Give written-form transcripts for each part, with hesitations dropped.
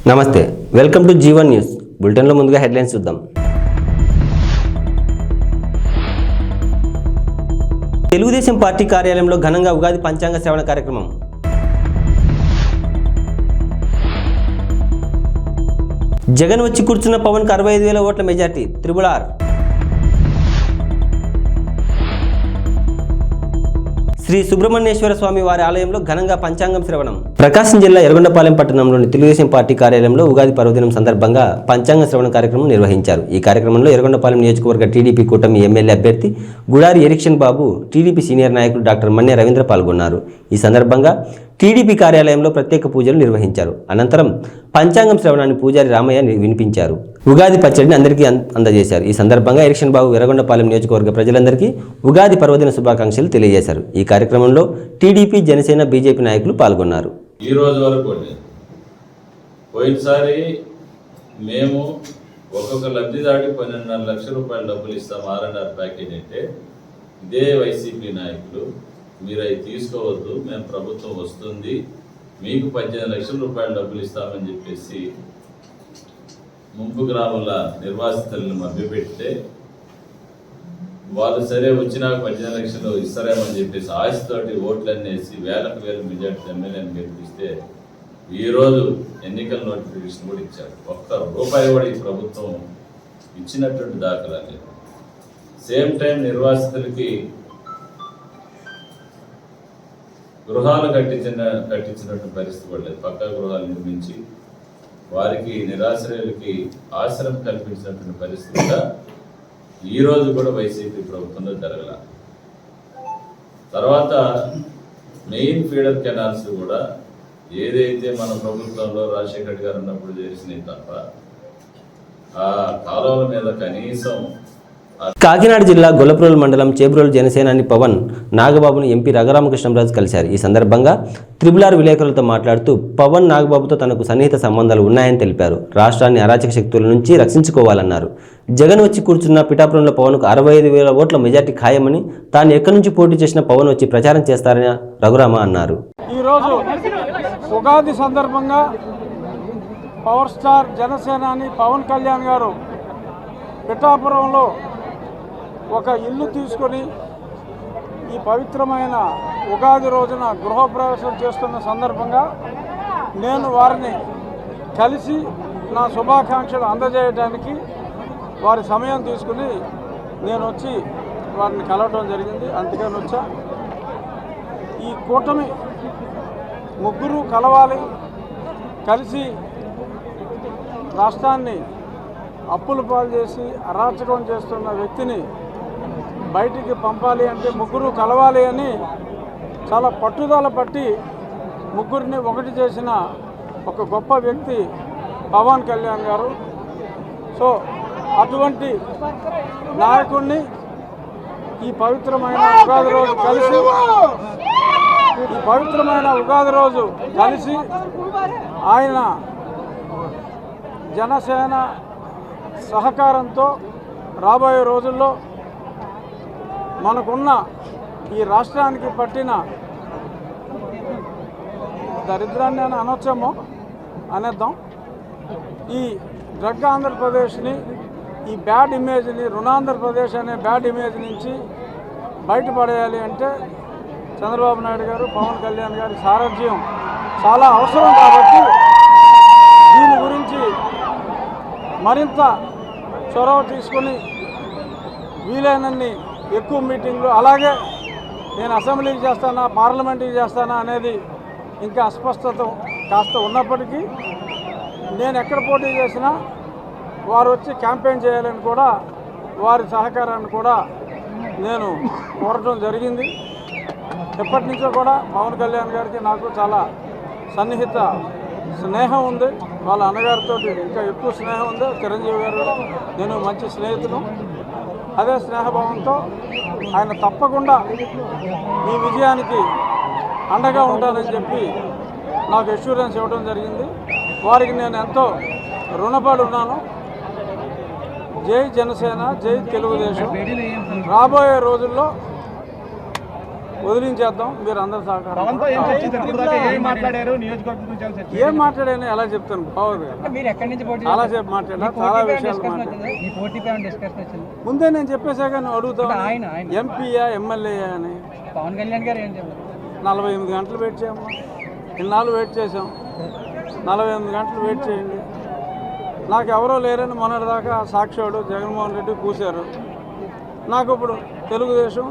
నమస్తే, welcome to Jeevan news బులెటిన్లో ముందుగా హెడ్లైన్స్ చూద్దాం. తెలుగుదేశం పార్టీ కార్యాలయంలో ఘనంగా ఉగాది పంచాంగ శ్రవణ కార్యక్రమం. జగన్ వచ్చి కూర్చున్న పవన్కు 65,000 ఓట్ల మెజార్టీ, RRR. శ్రీ సుబ్రహ్మణ్యేశ్వర స్వామి వారి ఆలయంలో ఘనంగా పంచాంగం శ్రవణం. ప్రకాశం జిల్లా ఎర్రగొండపాలెం పట్టణంలోని తెలుగుదేశం పార్టీ కార్యాలయంలో ఉగాది పర్వదినం సందర్భంగా పంచాంగ శ్రవణ కార్యక్రమం నిర్వహించారు. ఈ కార్యక్రమంలో ఎర్రగొండపాలెం నియోజకవర్గ టీడీపీ కూటమి ఎమ్మెల్యే అభ్యర్థి గుడారి ఎరిక్షన్ బాబు, టీడీపీ సీనియర్ నాయకులు డాక్టర్ మన్నే రవీంద్ర పాల్గొన్నారు. ఈ సందర్భంగా టీడీపీ కార్యాలయంలో ప్రత్యేక పూజలు నిర్వహించారు. అనంతరం పంచాంగం శ్రవణాన్ని పూజారి రామయ్య వినిపించారు. ఉగాది పచ్చడిని అందరికీ అందజేశారు. ఈ సందర్భంగా ఎరిక్షన్ బాబు ఎర్రగొండపాలెం నియోజకవర్గ ప్రజలందరికీ ఉగాది పర్వదిన శుభాకాంక్షలు తెలియజేశారు. ఈ కార్యక్రమంలో టీడీపీ, జనసేన, బీజేపీ నాయకులు పాల్గొన్నారు. ఈ రోజు వరకు పోయినసారి మేము ఒక్కొక్క లబ్ధిదారికి 12.5 లక్షల రూపాయలు డబ్బులు ఇస్తాం R&R ప్యాకేజ్ అంటే, ఇదే వైసీపీ నాయకులు మీరు అవి తీసుకోవద్దు, మేము ప్రభుత్వం వస్తుంది మీకు 18 లక్షల రూపాయల డబ్బులు ఇస్తామని చెప్పేసి ముంపు గ్రామాల నిర్వాసితులను మభ్యపెడితే, వాళ్ళు సరే వచ్చినాక 18 లక్షలు ఇస్తారేమని చెప్పేసి ఆశతోటి ఓట్లన్నీ వేసి వేలకు వేల మెజార్టీ ఎమ్మెల్యేని గెలిపిస్తే ఈరోజు ఎన్నికల నోటిఫికేషన్ కూడా ఇచ్చారు. ఒక్క రూపాయి కూడా ఈ ప్రభుత్వం ఇచ్చినటువంటి దాఖలా లేదు. సేమ్ టైం నిర్వాసితులకి గృహాలు కట్టించినటువంటి పరిస్థితి కూడా లేదు. పక్కా గృహాలు నిర్మించి వారికి నిరాశ్రయులకి ఆశ్రయం కల్పించినటువంటి పరిస్థితి కూడా ఈ రోజు కూడా వైసీపీ ప్రభుత్వంలో జరగల. తర్వాత మెయిన్ ఫీడర్ కెనాల్స్ కూడా ఏదైతే మన ప్రభుత్వంలో రాజశేఖర రెడ్డి గారు ఉన్నప్పుడు చేసినాయి తప్ప ఆ కాలువల మీద కనీసం. కాకినాడ జిల్లా గొల్లప్రోలు మండలం చేబ్రోలు జనసేనాని పవన్ నాగబాబును ఎంపీ రఘురామకృష్ణంరాజు కలిశారు. ఈ సందర్భంగా RRR విలేకరులతో మాట్లాడుతూ పవన్ నాగబాబుతో తనకు సన్నిహిత సంబంధాలు ఉన్నాయని తెలిపారు. రాష్ట్రాన్ని అరాచక శక్తుల నుంచి రక్షించుకోవాలన్నారు. జగన్ వచ్చి కూర్చున్న పిఠాపురంలో పవన్కు 65,000 ఓట్ల మెజార్టీ ఖాయమని, తాను ఎక్కడి నుంచి పోటీ చేసిన పవన్ వచ్చి ప్రచారం చేస్తారని రఘురామ అన్నారు. ఈరోజు ఉగాది సందర్భంగా పవర్ స్టార్ జనసేనాని పవన్ కళ్యాణ్ గారు పిఠాపురంలో ఒక ఇల్లు తీసుకొని ఈ పవిత్రమైన ఉగాది రోజున గృహప్రవేశం చేస్తున్న సందర్భంగా నేను వారిని కలిసి నా శుభాకాంక్షలు అందజేయడానికి వారి సమయం తీసుకుని నేను వచ్చి వారిని కలవడం జరిగింది. అందుకని వచ్చా. ఈ కూటమి ముగ్గురు కలవాలి, కలిసి రాష్ట్రాన్ని అప్పుల పాలు చేసి అరాచకం చేస్తున్న వ్యక్తిని బయటికి పంపాలి అంటే ముగ్గురు కలవాలి అని చాలా పట్టుదల పట్టి ముగ్గురిని ఒకటి చేసిన ఒక గొప్ప వ్యక్తి పవన్ కళ్యాణ్ గారు. సో అటువంటి నాయకుడిని ఈ పవిత్రమైన ఉగాది రోజు కలిసి ఆయన జనసేన సహకారంతో రాబోయే రోజుల్లో మనకున్న ఈ రాష్ట్రానికి పట్టిన దరిద్రాన్ని అని అనొచ్చేమో అనేద్దాం, ఈ డ్రగ్ ఆంధ్రప్రదేశ్ని, ఈ బ్యాడ్ ఇమేజ్ని, రుణాంధ్రప్రదేశ్ అనే బ్యాడ్ ఇమేజ్ నుంచి బయటపడేయాలి అంటే చంద్రబాబు నాయుడు గారు, పవన్ కళ్యాణ్ గారి సారథ్యం చాలా అవసరం. కాబట్టి దీని గురించి మరింత చొరవ తీసుకొని వీలైనన్ని ఎక్కువ మీటింగ్లు, అలాగే నేను అసెంబ్లీకి చేస్తానా పార్లమెంట్కి చేస్తానా అనేది ఇంకా అస్పష్టత కాస్త ఉన్నప్పటికీ నేను ఎక్కడ పోటీ చేసినా వారు వచ్చి క్యాంపెయిన్ చేయాలని కూడా వారి సహకారాన్ని కూడా నేను కోరటం జరిగింది. ఎప్పటి నుంచో కూడా పవన్ కళ్యాణ్ గారికి నాకు చాలా సన్నిహిత స్నేహం ఉంది. వాళ్ళ అన్నగారితో ఇంకా ఎక్కువ స్నేహం ఉంది. చిరంజీవి గారు నేను మంచి స్నేహితులు. అదే స్నేహభావంతో ఆయన తప్పకుండా ఈ విజయానికి అండగా ఉంటానని చెప్పి నాకు అష్యూరెన్స్ ఇవ్వడం జరిగింది. వారికి నేను ఎంతో రుణపడి ఉన్నాను. జై జనసేన, జై తెలుగుదేశం. రాబోయే రోజుల్లో వదిలించేద్దాం, మీరు అందరూ సహకారం. ఏం మాట్లాడాను ఎలా చెప్తాను, బాగోదు కదా. చాలాసేపు మాట్లాడా, చాలా విషయాలు మాట్లాడా. ముందే నేను చెప్పేశాక నువ్వు అడుగుతావు ఎంపీయా ఎమ్మెల్యేయా అని. పవన్ కళ్యాణ్ గారు ఏం చెప్పారు? 48 గంటలు వెయిట్ చేయమ్మా, ఇన్నాళ్ళు వెయిట్ చేసాం, 48 గంటలు వెయిట్ చేయండి. నాకు ఎవరో లేరని మొన్నటిదాకా సాక్షాడు జగన్మోహన్ రెడ్డి కూశారు. నాకు ఇప్పుడు తెలుగుదేశం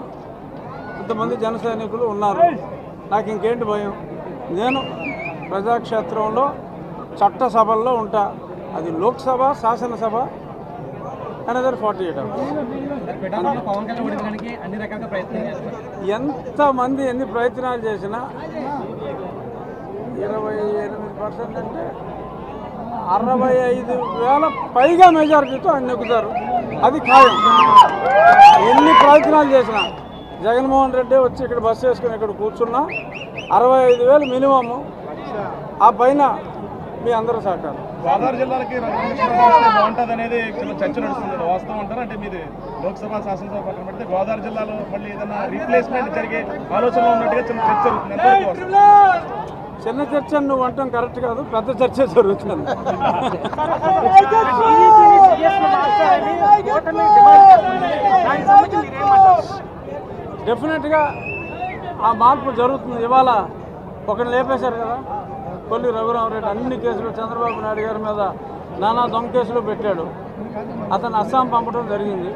ఇంతమంది జన సైనికులు ఉన్నారు, నాకు ఇంకేంటి భయం. నేను ప్రజాక్షేత్రంలో చట్టసభల్లో ఉంటా, అది లోక్సభ శాసనసభ అనదర్ 48 hours. ఎంతమంది ఎన్ని ప్రయత్నాలు చేసినా 28% అంటే 65,000 పైగా మెజారిటీతో ఆయన నెగ్గుతారు, అది ఖాయం. ఎన్ని ప్రయత్నాలు చేసినా జగన్మోహన్ రెడ్డి వచ్చి ఇక్కడ బస్సు వేసుకుని ఇక్కడ కూర్చున్నా 65,000 మినిమము, ఆ పైన మీ అందరూ సహకారం. గోదావరి జిల్లాలకి బాగుంటుంది అనేది చర్చ నడుస్తుంది, వాస్తవం అంటారు. అంటే మీరు లోక్సభ శాసనసభ పక్కన పెడితే గోదావరి జిల్లాలో మళ్ళీ ఏదైనా రీప్లేస్మెంట్ జరిగే ఆలోచనలో ఉన్నట్టుగా చిన్న చర్చ జరుగుతుంది. చిన్న చర్చ నువ్వు అంటాం కరెక్ట్ కాదు, పెద్ద చర్చ జరుగుతుంది. డెఫినెట్గా ఆ మార్పు జరుగుతుంది. ఇవాళ ఒకరిని లేపేశారు కదా, కొల్లి రఘురామరెడ్డి, అన్ని కేసులు చంద్రబాబు నాయుడు గారి మీద నానా దొంగ కేసులు పెట్టాడు, అతను అస్సాం పంపడం జరిగింది.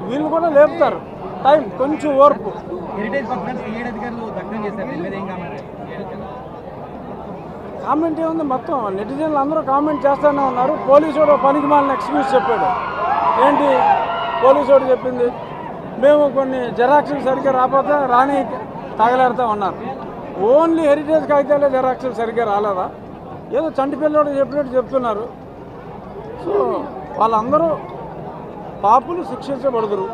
వీళ్ళు కూడా లేపుతారు, టైం కొంచెం ఓర్పు. కామెంట్ ఏముంది, మొత్తం నెటిజన్లు అందరూ కామెంట్ చేస్తూనే ఉన్నారు. పోలీసుడు పనికి మాలిన ఎక్స్క్యూజ్ చెప్పాడు. ఏంటి పోలీసుడు చెప్పింది, మేము కొన్ని జెరాక్స్లు సరిగ్గా రాకపోతే రాని తగలేడుతూ ఉన్నారు. ఓన్లీ హెరిటేజ్ కాగితాలే జెరాక్స్లు సరిగ్గా రాలేదా, ఏదో చంటి పిల్లడు చెప్పినట్టు చెప్తున్నారు. సో వాళ్ళందరూ పాపులు శిక్షించబడుదురు.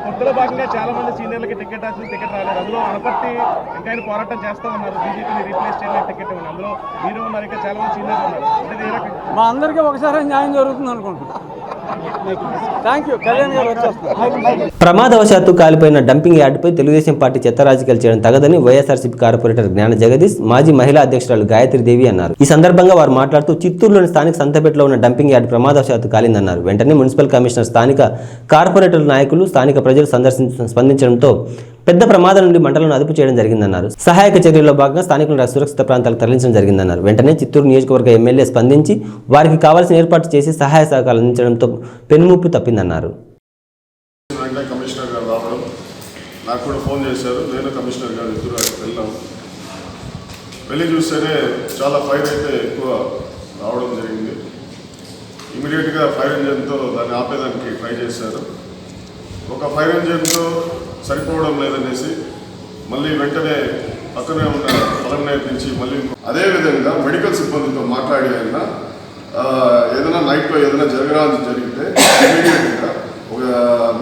పొద్దుల భాగంగా చాలా మంది సీనియర్లకి టికెట్ రాలేదు, అందులో అనపర్తి ఇంకా ఆయన పోరాటం చేస్తా ఉన్నారు, బీజేపీని రీప్లేస్ చేయడానికి టికెట్ ఉంది, అందులో మీరు ఉన్నారు, ఇంకా చాలా మంది సీనియర్లు ఉన్నారు. మా అందరికీ ఒకసారి న్యాయం జరుగుతుంది అనుకుంటున్నాను. Thank you. కళ్యాణ్ గారు వచ్చేస్తారు. ప్రమాదవశాత్తు కాలిపోయిన డంపింగ్ యార్డుపై తెలుగుదేశం పార్టీ చెత్త రాజకీయాలు చేయడం తగదని వైఎస్ఆర్సీపీ కార్పొరేటర్ జ్ఞాన జగదీష్, మాజీ మహిళా అధ్యక్షురాలు గాయత్రీదేవి అన్నారు. ఈ సందర్భంగా వారు మాట్లాడుతూ చిత్తూరులోని స్థానిక సంతపేటలో ఉన్న డంపింగ్ యార్డు ప్రమాదవశాత్తు కాలిందన్నారు. వెంటనే మున్సిపల్ కమిషనర్, స్థానిక కార్పొరేటర్ నాయకులు, స్థానిక ప్రజలు స్పందించడంతో పెద్ద ప్రమాదం నుండి మంటలను అదుపు చేయడం జరిగిందన్నారు. సహాయక చర్యల్లో భాగంగా స్థానికులను సురక్షిత ప్రాంతాలకు తరలించడం జరిగిందన్నారు. వెంటనే చిత్తూరు నియోజకవర్గ ఎమ్మెల్యే స్పందించి వారికి కావాల్సిన ఏర్పాటు చేసి సహాయ సహకారాలు అందించడంతో పెనుముప్పు తప్పిందన్నారు. కమిషనర్ గారు రావడం, నాకు కూడా ఫోన్ చేశారు, నేను కమిషనర్ గారు ఇద్దరు వెళ్ళాం. వెళ్ళి చూస్తేనే చాలా ఫైర్ అయితే ఎక్కువ రావడం జరిగింది. ఇమీడియట్గా ఫైర్ ఇంజన్తో దాన్ని ఆపేదానికి ట్రై చేశారు. ఒక ఫైర్ ఇంజన్తో సరిపోవడం లేదనేసి మళ్ళీ వెంటనే పక్కనే ఉన్న పలంనేరు నుంచి మళ్ళీ అదేవిధంగా మెడికల్ సిబ్బందితో మాట్లాడి ఆయన ఏదైనా నైట్లో ఏదైనా జరిగితే ఇమీడియట్గా ఒక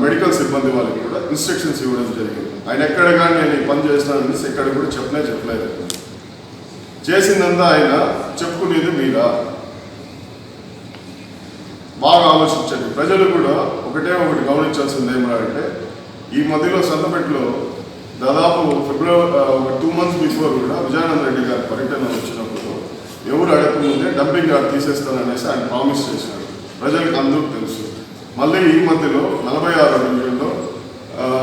మెడికల్ సిబ్బంది వాళ్ళకి కూడా ఇన్స్ట్రక్షన్స్ ఇవ్వడం జరిగింది. ఆయన ఎక్కడ కానీ నేను ఈ పని చేస్తాననేసి ఎక్కడ కూడా చెప్పలేదు. చేసిందంతా ఆయన చెప్పుకునేది మీరా, బాగా ఆలోచించండి. ప్రజలు కూడా ఒకటి గమనించాల్సింది ఏమంటే, ఈ మధ్యలో సంతపేటలో దాదాపు ఫిబ్రవరి ఒక 2 months బిఫోర్ కూడా విజయానంద రెడ్డి గారి పర్యటన వచ్చినప్పుడు ఎవరు అడగకముందే డంపింగ్ యార్డ్ తీసేస్తాననేసి ఆయన ప్రామిస్ చేశారు. ప్రజలకు అందరూ తెలుసు. మళ్ళీ ఈ మధ్యలో 46వ డివిజన్లో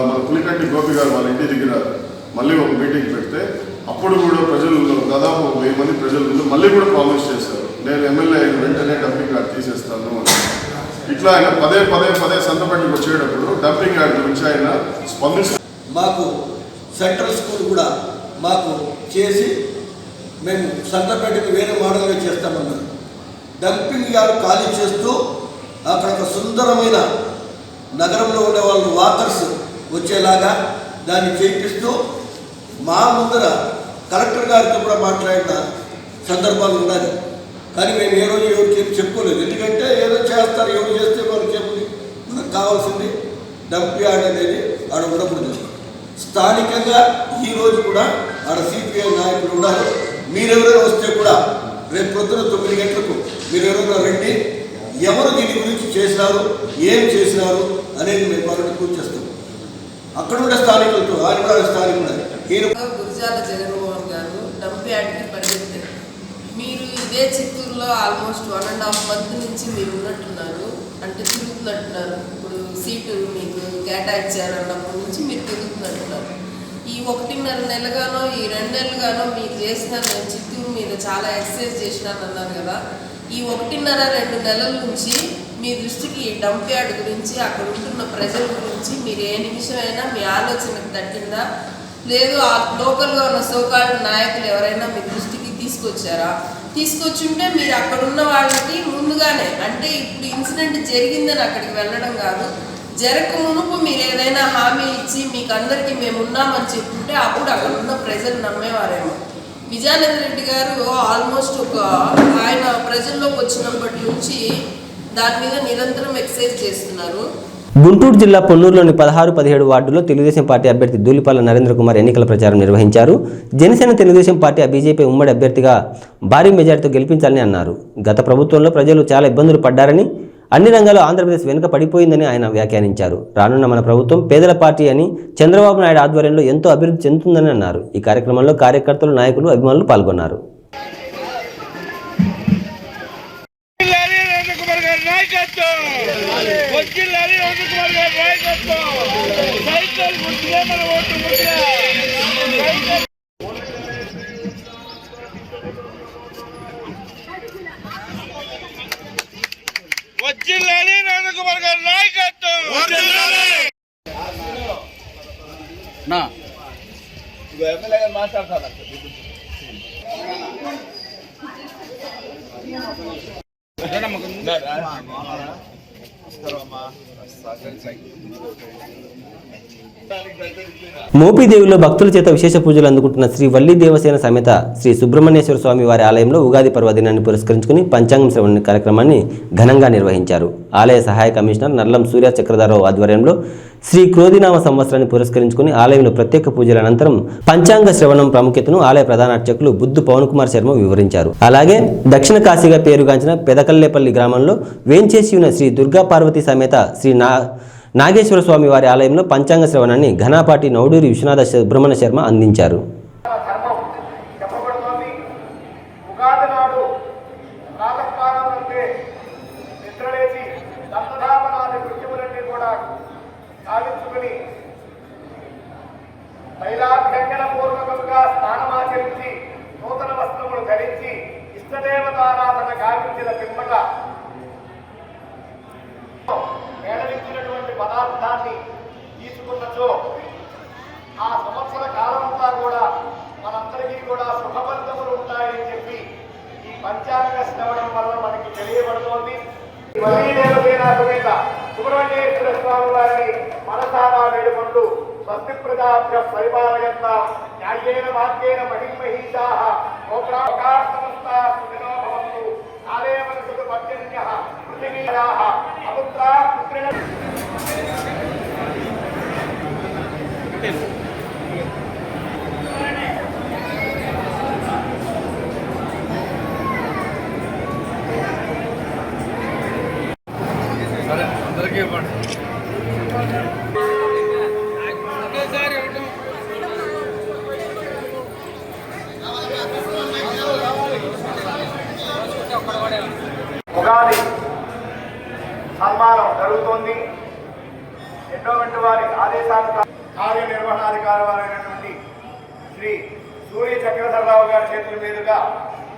మన పులికంటి గోపి గారు వాళ్ళ ఇంటి దగ్గర మళ్ళీ ఒక మీటింగ్ పెడితే అప్పుడు కూడా ప్రజల్లో దాదాపు 1000 మంది ప్రజలు మళ్ళీ కూడా ప్రామిస్ చేశారు, నేను ఎమ్మెల్యే అయిన వెంటనే డంపింగ్ యార్డ్ తీసేస్తాను అని. ఇట్లా ఆయన పదే సంతపేటకు వచ్చేటప్పుడు డంపింగ్ యార్డ్ గురించి ఆయన స్పందిస్తారు. మాకు సెంట్రల్ స్కూల్ కూడా మాకు చేసి మేము సంతపేటకు వేరే మోడల్గా చేస్తామన్నారు. డంపింగ్ యార్డ్ ఖాళీ చేస్తూ అక్కడ ఒక సుందరమైన నగరంలో ఉండే వాళ్ళు వాకర్స్ వచ్చేలాగా దాన్ని చేయిస్తూ మా ముందర కలెక్టర్ గారితో కూడా మాట్లాడిన సందర్భాలు ఉన్నాయి. కానీ మేము ఏ రోజు ఎవరికి చెప్పుకోలేదు, ఎందుకంటే ఏదో చేస్తారు, ఎవరు చేస్తే వాళ్ళకి చెప్పుది. మనకు కావాల్సింది డంప్ యార్డ్ అనేది ఆడ ఉండకూడదు. స్థానికంగా ఈరోజు కూడా ఆడ సిపిఐ నాయకులు ఉన్నారు. మీరెవరైనా వస్తే కూడా రేపు పొద్దున 9 గంటలకు మీరు ఎవరైనా రండి, ఎవరు దీని గురించి చేసినారు, ఏం చేసినారు అనేది మేము వాళ్ళకి పూర్తి చేస్తాం. అక్కడ ఉండే స్థానికులతో, ఆయన కూడా స్థానికుడు, ఈయన గురజాల జగన్మోహన్ గారు డంప్ యార్డ్కి పరిగెత్తారు. మీరు ఇదే చిత్తూరులో ఆల్మోస్ట్ 1.5 మంత్ నుంచి మీరు ఉన్నట్టున్నారు, అంటే తిరుగుతున్నట్టున్నారు. ఇప్పుడు సీటు మీకు కేటాయించారు అన్నప్పటి నుంచి మీరు తిరుగుతున్నట్టున్నారు. ఈ 1.5 నెలగానో ఈ 2 నెలలుగానో మీరు చేసిన చిత్తూరు మీద చాలా ఎక్సర్సైజ్ చేసినాను అన్నారు కదా. ఈ 1.5-2 నెలల నుంచి మీ దృష్టికి డంప్ యార్డ్ గురించి, అక్కడ ఉంటున్న ప్రజల గురించి మీరు ఏ నిమిషమైనా మీ ఆలోచనకు తట్టిందా? లేదు ఆ లోకల్గా ఉన్న సోకాల్డ్ నాయకులు ఎవరైనా మీ దృష్టికి తీసుకొచ్చారా? తీసుకొచ్చుంటే మీరు అక్కడ ఉన్న వాళ్ళకి ముందుగానే, అంటే ఇప్పుడు ఇన్సిడెంట్ జరిగిందని అక్కడికి వెళ్ళడం కాదు, జరగక మునుపు మీరు ఏదైనా హామీ ఇచ్చి మీకు అందరికీ మేము ఉన్నామని చెప్పుంటే అప్పుడు అక్కడ ఉన్న ప్రజలు నమ్మేవారేమో. విజయానంద రెడ్డి గారు ఆల్మోస్ట్ ఆయన ప్రజల్లోకి వచ్చినప్పటి నుంచి దాని మీద నిరంతరం ఎక్సైజ్ చేస్తున్నారు. గుంటూరు జిల్లా పొన్నూరులోని 16-17 వార్డులో తెలుగుదేశం పార్టీ అభ్యర్థి ధూళిపాల నరేంద్ర కుమార్ ఎన్నికల ప్రచారం నిర్వహించారు. జనసేన తెలుగుదేశం పార్టీ బీజేపీ ఉమ్మడి అభ్యర్థిగా భారీ మెజార్టీతో గెలిపించాలని అన్నారు. గత ప్రభుత్వంలో ప్రజలు చాలా ఇబ్బందులు పడ్డారని, అన్ని రంగాల్లో ఆంధ్రప్రదేశ్ వెనుక పడిపోయిందని ఆయన వ్యాఖ్యానించారు. రానున్న మన ప్రభుత్వం పేదల పార్టీ అని, చంద్రబాబు నాయుడు ఆధ్వర్యంలో ఎంతో అభివృద్ధి చెందుతుందని అన్నారు. ఈ కార్యక్రమంలో కార్యకర్తలు, నాయకులు, అభిమానులు పాల్గొన్నారు. మోపిదేవిలో భక్తుల చేత విశేష పూజలు అందుకుంటున్న శ్రీ వల్లి దేవసేన సమేత శ్రీ సుబ్రహ్మణ్యేశ్వర స్వామి వారి ఆలయంలో ఉగాది పర్వదినాన్ని పురస్కరించుకుని పంచాంగం శ్రవణ కార్యక్రమాన్ని ఘనంగా నిర్వహించారు. ఆలయ సహాయ కమిషనర్ నల్లం సూర్య చక్రధరరావు ఆధ్వర్యంలో శ్రీ క్రోధినామ సంవత్సరాన్ని పురస్కరించుకుని ఆలయంలో ప్రత్యేక పూజల అనంతరం పంచాంగ శ్రవణం ప్రాముఖ్యతను ఆలయ ప్రధాన అర్చకులు బుద్ధు పవన్ కుమార్ శర్మ వివరించారు. అలాగే దక్షిణ కాశీగా పేరుగాంచిన పెదకల్లేపల్లి గ్రామంలో వేంచేసి ఉన్న శ్రీ దుర్గా పార్వతి సమేత శ్రీ నాగేశ్వర స్వామి వారి ఆలయంలో పంచాంగ శ్రవణాన్ని ఘనాపాటి నౌడూరి విశ్వనాథ సుబ్రహ్మణ్య శర్మ అందించారు. పూర్వకంగా స్నానమాచరించి నూతన వస్త్రములు ధరించి ఇష్టదేవతారాధన గావించిన పిమ్మట మేళవించినటువంటి పదార్థాన్ని తీసుకున్నచో ఆ సంవత్సర కాలమంతా కూడా మనందరికీ కూడా శుభ ఫలితములు ఉంటాయని చెప్పి ఈ పంచాంగ శ్రవణం వల్ల మనకి తెలియబడుతోంది. సమేత సుబ్రహ్మణ్యేశ్వర స్వామి వారిని మనసారా వేడుకుంటూ స్వస్తి ప్రజాభ్య పరిపాలయంత న్యాయేన మార్గేణ మహిమహీషాః లోకార్థమస్తాః సుఖినో భవంతు కాలే మనసు పర్జన్యః పృథివీయాః అపుత్రా పుత్రిణ అందరికీ ఇవ్వండి. ఉగాది సన్మానం జరుగుతోంది. ఎండోమెంట్ వారి ఆదేశానుసారం కార్యనిర్వహణాధికారి వారైనటువంటి శ్రీ సూర్య చక్రధరరావు గారి చేతుల మీదుగా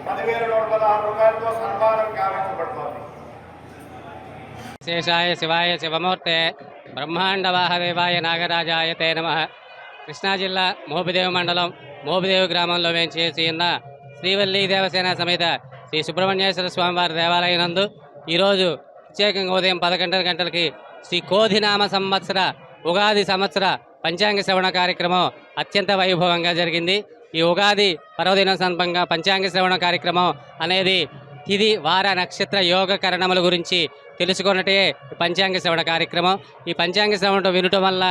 10,116 రూపాయలతో సన్మానం గావించబడుతోంది. శేషాయ శివాయ శివమూర్తే బ్రహ్మాండవాహదేవాయ నాగరాజాయ తే నమః. కృష్ణా జిల్లా మోపిదేవి మండలం మోపిదేవి గ్రామంలో వేంచేసి ఉన్న శ్రీవల్లి దేవసేన సమేత శ్రీ సుబ్రహ్మణ్యేశ్వర స్వామివారి దేవాలయం నందు ఈరోజు ప్రత్యేకంగా ఉదయం 11 గంటలకి శ్రీ కోధినామ సంవత్సర ఉగాది సంవత్సర పంచాంగ శ్రవణ కార్యక్రమం అత్యంత వైభవంగా జరిగింది. ఈ ఉగాది పర్వదినం సందర్భంగా పంచాంగ శ్రవణ కార్యక్రమం అనేది తిథి వార నక్షత్ర యోగ కరణముల గురించి తెలుసుకున్నట్టే పంచాంగ శ్రవణ కార్యక్రమం. ఈ పంచాంగ శ్రవణం వినటం వల్ల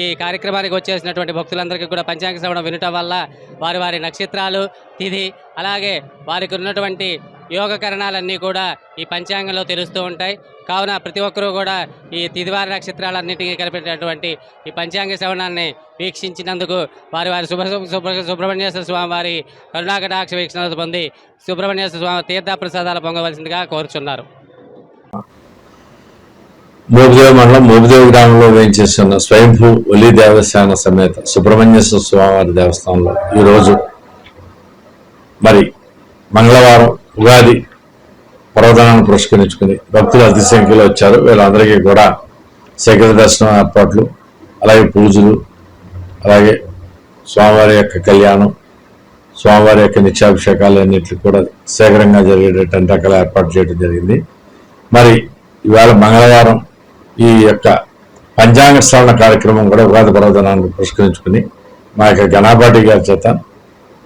ఈ కార్యక్రమానికి వచ్చేసినటువంటి భక్తులందరికీ కూడా పంచాంగ శ్రవణం వినటం వల్ల వారి వారి నక్షత్రాలు, తిథి, అలాగే వారికి ఉన్నటువంటి యోగకరణాలన్నీ కూడా ఈ పంచాంగంలో తెలుస్తూ ఉంటాయి. కావున ప్రతి ఒక్కరూ కూడా ఈ తిదివార నక్షత్రాలన్నిటికీ కలిపేటటువంటి ఈ పంచాంగ శ్రవణాన్ని వీక్షించినందుకు వారి సుబ్రహ్మణ్యేశ్వర స్వామి వారి కరుణాకటాక్ష వీక్షణలు పొంది సుబ్రహ్మణ్యేశ్వర స్వామి తీర్థప్రసాదాలు పొందవలసిందిగా కోరుచున్నారు. మోపిదేవి మండలం మోపిదేవి గ్రామంలో వేయించేస్తున్న స్వయంభూ ఒలి దేవస్థాన సమేత సుబ్రహ్మణ్యేశ్వర స్వామివారి దేవస్థానంలో ఈరోజు మరి మంగళవారం ఉగాది పర్వదినాన్ని పురస్కరించుకుని భక్తులు అతి సంఖ్యలో వచ్చారు. వీళ్ళందరికీ కూడా శీఘ్ర దర్శనం ఏర్పాట్లు, అలాగే పూజలు, అలాగే స్వామివారి యొక్క కళ్యాణం, స్వామివారి యొక్క నిత్యాభిషేకాలు అన్నింటికి కూడా శీఘ్రంగా జరిగేటటువంటి రకాల ఏర్పాటు చేయడం జరిగింది. మరి ఇవాళ మంగళవారం ఈ యొక్క పంచాంగ శ్రవణ కార్యక్రమం కూడా ఉగాది పర్వదినాన్ని పురస్కరించుకుని మా యొక్క గణపాటి గారి చేత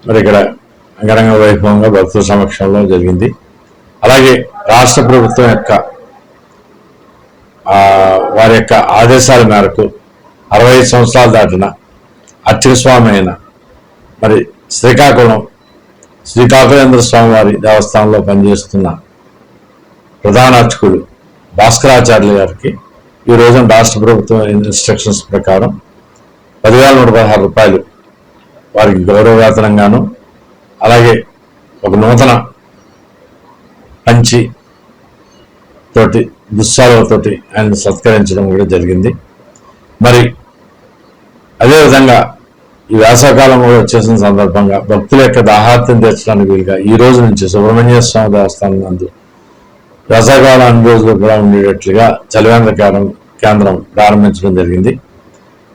మరి ఇక్కడ అంగరంగ వైభవంగా భక్తుల సమక్షంలో జరిగింది. అలాగే రాష్ట్ర ప్రభుత్వం యొక్క వారి యొక్క ఆదేశాల మేరకు 65 సంవత్సరాలు దాటిన అర్చక స్వామి అయిన మరి శ్రీకాకుళేంద్ర స్వామి వారి దేవస్థానంలో పనిచేస్తున్న ప్రధాన అర్చకులు భాస్కరాచార్యులు గారికి ఈ రోజున రాష్ట్ర ప్రభుత్వం ఇన్స్ట్రక్షన్స్ ప్రకారం 10,116 రూపాయలు వారికి గౌరవవేతనంగాను, అలాగే ఒక నూతన పంచి తోటి దుస్సాలతోటి ఆయన సత్కరించడం కూడా జరిగింది. మరి అదేవిధంగా ఈ వేసవకాలం కూడా వచ్చేసిన సందర్భంగా భక్తుల యొక్క దాహార్తం తీర్చడానికి వీలుగా ఈ రోజు నుంచి సుబ్రహ్మణ్య స్వామి దేవస్థానం నందు వేసవకాలం అన్ని రోజులు కూడా ఉండేటట్లుగా చలివేంద్ర కేంద్రం ప్రారంభించడం జరిగింది.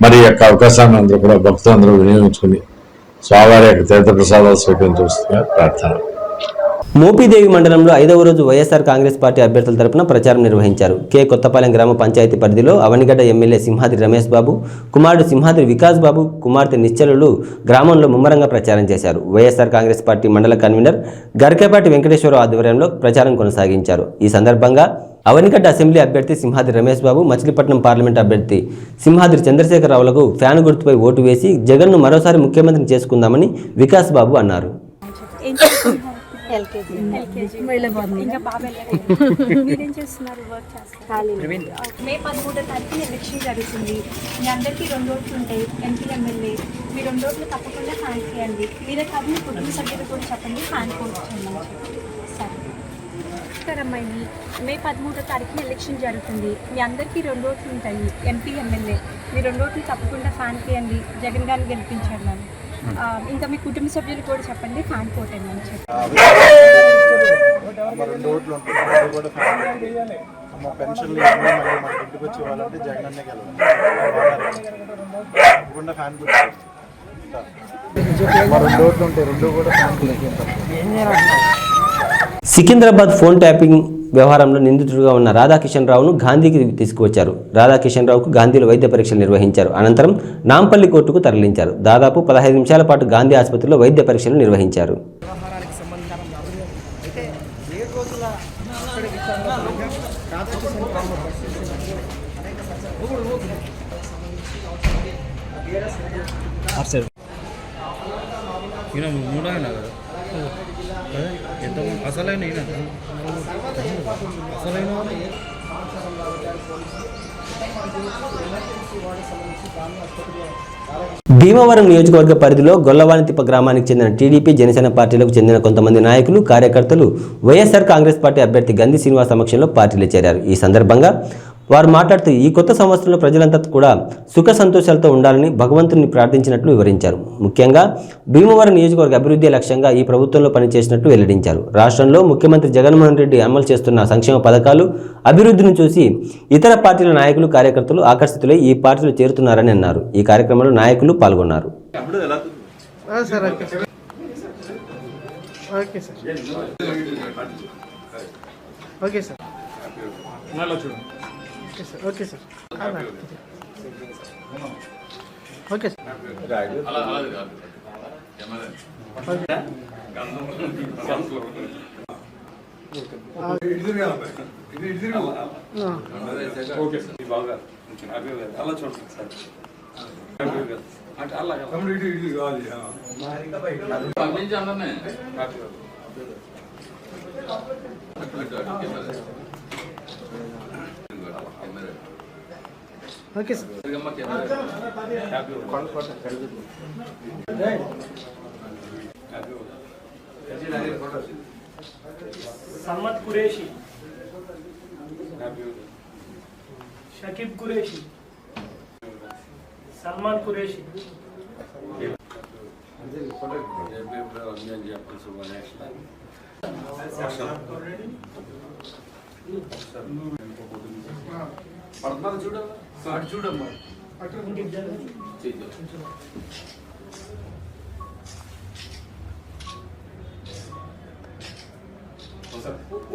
మరి ఈ యొక్క అవకాశాన్ని అందరూ కూడా భక్తులందరూ వినియోగించుకుని స్వామివారి యొక్క తీర్థప్రసాదాలు స్వీకరించవలసిందిగా ప్రార్థన. మోపిదేవి మండలంలో 5వ రోజు వైఎస్ఆర్ కాంగ్రెస్ పార్టీ అభ్యర్థుల తరపున ప్రచారం నిర్వహించారు. కె కొత్తపాలెం గ్రామ పంచాయతీ పరిధిలో అవనిగడ్డ ఎమ్మెల్యే సింహాద్రి రమేష్ బాబు, కుమారుడు సింహాద్రి వికాస్ బాబు, కుమార్తె నిశ్చలులు గ్రామంలో ముమ్మరంగా ప్రచారం చేశారు. వైఎస్ఆర్ కాంగ్రెస్ పార్టీ మండల కన్వీనర్ గరికేపాటి వెంకటేశ్వరరావు ఆధ్వర్యంలో ప్రచారం కొనసాగించారు. ఈ సందర్భంగా అవనిగడ్డ అసెంబ్లీ అభ్యర్థి సింహాద్రి రమేష్ బాబు, మచిలీపట్నం పార్లమెంట్ అభ్యర్థి సింహాద్రి చంద్రశేఖరరావులకు ఫ్యాన్ గుర్తుపై ఓటు వేసి జగన్ను మరోసారి ముఖ్యమంత్రిని చేసుకుందామని వికాస్ బాబు అన్నారు. మే 13వ తారీఖున ఎలక్షన్ జరుగుతుంది. మీ అందరికీ 2 ఓట్లు ఉంటాయి. ఎంపీ ఎమ్మెల్యే మీ 2 ఓట్లు తప్పకుండా హ్యాండ్ చేయండి. మీరే కాదు మీ కుటుంబ సభ్యులు కూడా చెప్పండి హ్యాండ్ కోట్ చేయమని చెప్పి. సరే అమ్మాయి, మే 13వ తారీఖున ఎలక్షన్ జరుగుతుంది. మీ అందరికీ 2 ఓట్లు ఉంటాయి. ఎంపీ ఎమ్మెల్యే మీ 2 ఓట్లు తప్పకుండా ఫ్యాన్ చేయండి. జగన్ గారిని గెలిపించారు. ఇంకా మీ కుటుంబ సభ్యులు కూడా చెప్పండి ఫ్యాన్ కోటండి అని చెప్పి. పెన్షన్లు మనకి ఇంటికి వచ్చి ఇవ్వాలంటే జగన్ అన్నే గెలవాలి. ఫ్యాన్ 2 ఓట్లు ఉంటాయి. 2 కూడా సికింద్రాబాద్ ఫోన్ ట్యాపింగ్ వ్యవహారంలో నిందితుడిగా ఉన్న రాధాకిషన్ రావును గాంధీకి తీసుకువచ్చారు. రాధాకిషన్ రావుకు గాంధీలో వైద్య పరీక్షలు నిర్వహించారు. అనంతరం నాంపల్లి కోర్టుకు తరలించారు. దాదాపు 15 నిమిషాల పాటు గాంధీ ఆసుపత్రిలో వైద్య పరీక్షలు నిర్వహించారు. భీమవరం నియోజకవర్గ పరిధిలో గొల్లవానితిప్ప గ్రామానికి చెందిన టీడీపీ, జనసేన పార్టీలకు చెందిన కొంతమంది నాయకులు, కార్యకర్తలు వైఎస్ఆర్ కాంగ్రెస్ పార్టీ అభ్యర్థి గంధి శ్రీనివాస్ సమక్షంలో పార్టీలో చేరారు. ఈ సందర్భంగా వారు మాట్లాడుతూ ఈ కొత్త సంవత్సరంలో ప్రజలంతా కూడా సుఖ సంతోషాలతో ఉండాలని భగవంతుని ప్రార్థించినట్లు వివరించారు. ముఖ్యంగా భీమవరం నియోజకవర్గ అభివృద్ధి లక్ష్యంగా ఈ ప్రభుత్వంలో పనిచేసినట్లు వెల్లడించారు. రాష్ట్రంలో ముఖ్యమంత్రి జగన్మోహన్ రెడ్డి అమలు చేస్తున్న సంక్షేమ పథకాలు, అభివృద్ధిని చూసి ఇతర పార్టీల నాయకులు, కార్యకర్తలు ఆకర్షితులై ఈ పార్టీలో చేరుతున్నారని అన్నారు. ఈ కార్యక్రమంలో నాయకులు పాల్గొన్నారు. Okay sir. Okay sir. Sammat Qureshi, Shakib Qureshi, Salman Qureshi, చూడమ్మా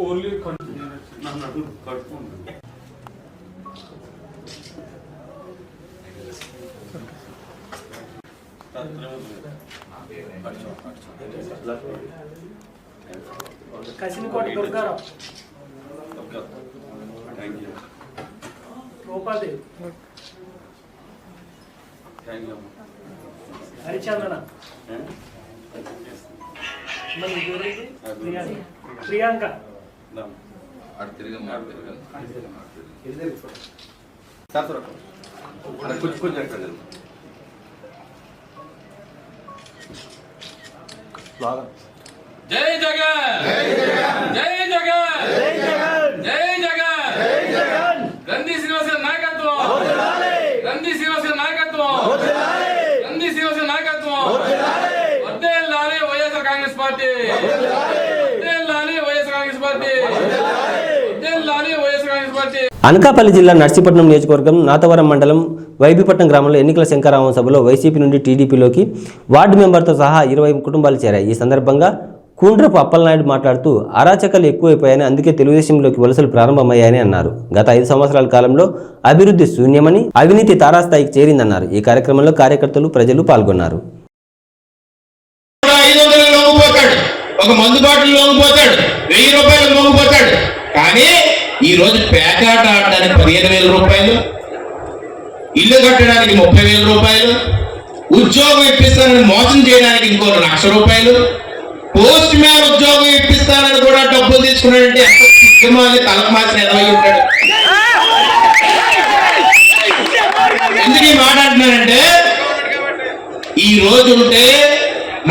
ఓన్లీ కట్టుకుంటుంది. కసినకోటి దుర్గారావు, రూపాదేవి, హరిచందన, ప్రియాంక, జై జగన్, జై జగన్, జై జగన్, రంది శ్రీనివాస నాయకత్వం, రంది శ్రీనివాస నాయకత్వం, రంది శ్రీనివాస నాయకత్వం, వర్ధిల్లాలి వైఎస్ఆర్ కాంగ్రెస్ పార్టీ, వర్ధిల్లాలి వైఎస్ఆర్ కాంగ్రెస్ పార్టీ, వర్ధిల్లాలి వైఎస్ఆర్ కాంగ్రెస్ పార్టీ. అనకాపల్లి జిల్లా నర్సీపట్నం నియోజకవర్గం నాతవరం మండలం వైబీపట్నం గ్రామంలో ఎన్నికల శంకరావం సభలో వైసీపీ నుండి టీడీపీలోకి వార్డు మెంబర్తో సహా 20 కుటుంబాలు చేరాయి. ఈ సందర్భంగా కూండ్రపు అప్పలనాయుడు మాట్లాడుతూ అరాచకాలు ఎక్కువైపోయాయని, అందుకే తెలుగుదేశంలోకి వలసలు ప్రారంభమయ్యాయని అన్నారు. గత 5 సంవత్సరాల కాలంలో అభివృద్ధి శూన్యమని, అవినీతి తారాస్థాయికి చేరిందన్నారు. ఈ కార్యక్రమంలో కార్యకర్తలు, ప్రజలు పాల్గొన్నారు. ఒక మందు బాటిల్ లొంగిపోతాడు, 1000 రూపాయలు లొంగిపోతాడు. కానీ ఈ రోజు పేకాట ఆడడానికి 15,000 రూపాయలు, ఇల్లు కట్టడానికి 30,000 రూపాయలు, ఉద్యోగం ఇప్పిస్తానని మోసం చేయడానికి ఇంకో 1,00,000 రూపాయలు, పోస్ట్ మ్యాన్ ఉద్యోగం ఇప్పిస్తానని కూడా డబ్బులు తీసుకున్నాడంటే తలకు మాసిన ఎదవై ఉంటాడు. ఎందుకు ఈ మాట అంటున్నానంటే, ఈ రోజు ఉంటే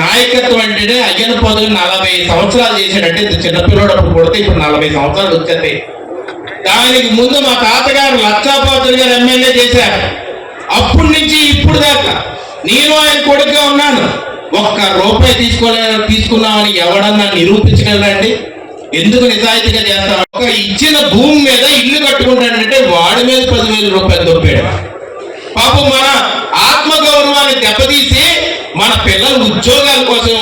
నాయకత్వం అంటేనే అయ్యన పదవి 40 సంవత్సరాలు చేశాడంటే, చిన్నపిల్లడు అప్పుడు కొడితే ఇప్పుడు 40 సంవత్సరాలు వచ్చేది. దానికి ముందు మా తాతగారు లక్షాపాత్రులు గారు ఎమ్మెల్యే చేశారు. అప్పటి నుంచి ఇప్పుడు దాకా నేను ఆయన కొడుకుగా ఉన్నాను. 1 రూపాయి తీసుకున్నామని ఎవడన్నా నిరూపించగలరండి? ఎందుకు నిజాయితీగా చేస్తాను? ఒక ఇచ్చిన భూమి మీద ఇల్లు కట్టుకుంటాడంటే వాడి మీద 10,000 రూపాయలు దొప్పాడు. పాపం మన ఆత్మగౌరవాన్ని దెబ్బతీసి మన పిల్లల ఉద్యోగాల కోసం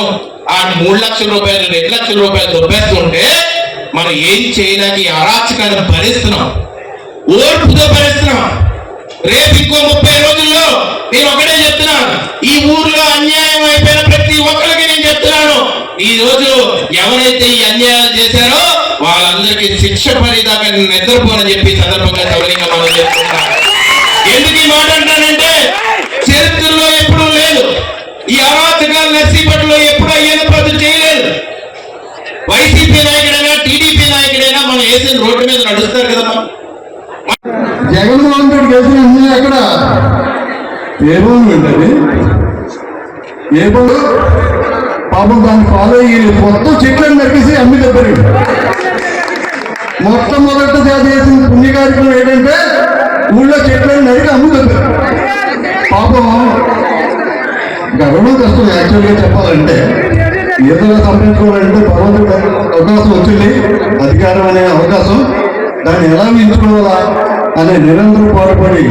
ఆ 3 లక్షల రూపాయలు 2 లక్షల రూపాయలు దొబ్బేస్తుంటే మనం ఏం చేయలేక ఈ అరాచకాన్ని భరిస్తున్నాం, ఓర్పుతో భరిస్తున్నాం. రేపు ఇంకో 30 రోజుల్లో నేను ఒకటే చెప్తున్నాను, ఈ ఊర్లో అన్యాయం అయిపోయిన ప్రతి ఒక్కరికి నేను చెప్తున్నాను, ఈ రోజు ఎవరైతే ఈ అన్యాయాలు చేశారో వాళ్ళందరికీ శిక్ష పడేదాకా నిద్రపోనని చెప్పి సందర్భంగా సవరంగా మనం చెప్తున్నాం. ఎందుకు ఈ మాట అంటానంటే, చరిత్రలో ఎప్పుడూ లేదు, ఈ అరాచకాలు నర్సీపట్నంలో ఎప్పుడు అయ్యేది ప్రజలు చేయలేదు. వైసీపీ నాయకుడైనా టీడీపీ నాయకుడైనా మనం వేసిన రోడ్డు మీద నడుస్తారు కదమ్మా. జగన్మోహన్ రెడ్డి వేసిన అక్కడ ఏ భూమి ఉంటుంది, ఏ భూమి పాపం దాన్ని ఫాలో అయ్యి మొత్తం చెట్లను నరికేసి అమ్మి దగ్గర మొట్టమొదట చేసిన పుణ్య కార్యక్రమం ఏంటంటే ఊళ్ళో చెట్లను నరికి అమ్మి దగ్గర. పాపం గవర్నమెంట్ కష్టం యాక్చువల్గా చెప్పాలంటే, ఏదో సంపాదించుకోవాలంటే భగవంతుడు అవకాశం వచ్చింది, అధికారం అనే అవకాశం, దాన్ని ఎలా ఎంచుకోవాలా అనే నిరంతరం పోరాడి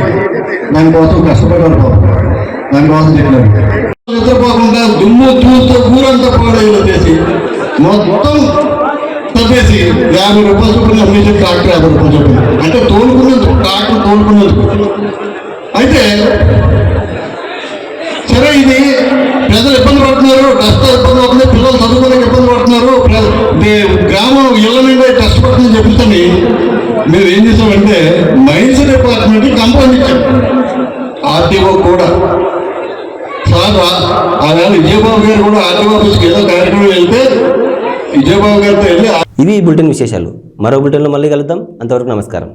దానికోసం కష్టపడ్డారు. దానికోసం చెప్పారు. నిద్రపోకుండా దుమ్ము చూస్తూ ఊరంతా పోరాడు చేసి మొత్తం తప్పేసి 50 రూపాయలు చొప్పున అమ్మేసి ట్రాక్టర్ 50 రూపాయలు చొప్పున, అంటే తోలుకున్నందుకు, ట్రాక్టర్ తోలుకున్నందుకు. అయితే సరే, ఇది ప్రజలు ఇబ్బంది పడుతున్నారు, కష్టాలు ఇబ్బంది పడుతున్నాయి, పిల్లలు చదువుకోవడానికి ఇబ్బంది పడుతున్నారు, గ్రామం ఇళ్ల నుండి కష్టపడుతుందని చెప్తుంది. మేము ఏం చేసామంటే మైన్స్ డిపార్ట్మెంట్ కంపౌండ్ ఇచ్చాం, ఆర్టీఓ కూడా. సార్ ఆవేళ విజయబాబు గారు కూడా ఆర్టీఓ ఆఫీస్కి ఏదో కార్యక్రమం వెళ్తే విజయబాబు గారితో వెళ్ళి ఇవి ఈ బులెటిన్ విశేషాలు. మరో బులెటిన్లో మళ్ళీ కలుద్దాం. అంతవరకు నమస్కారం.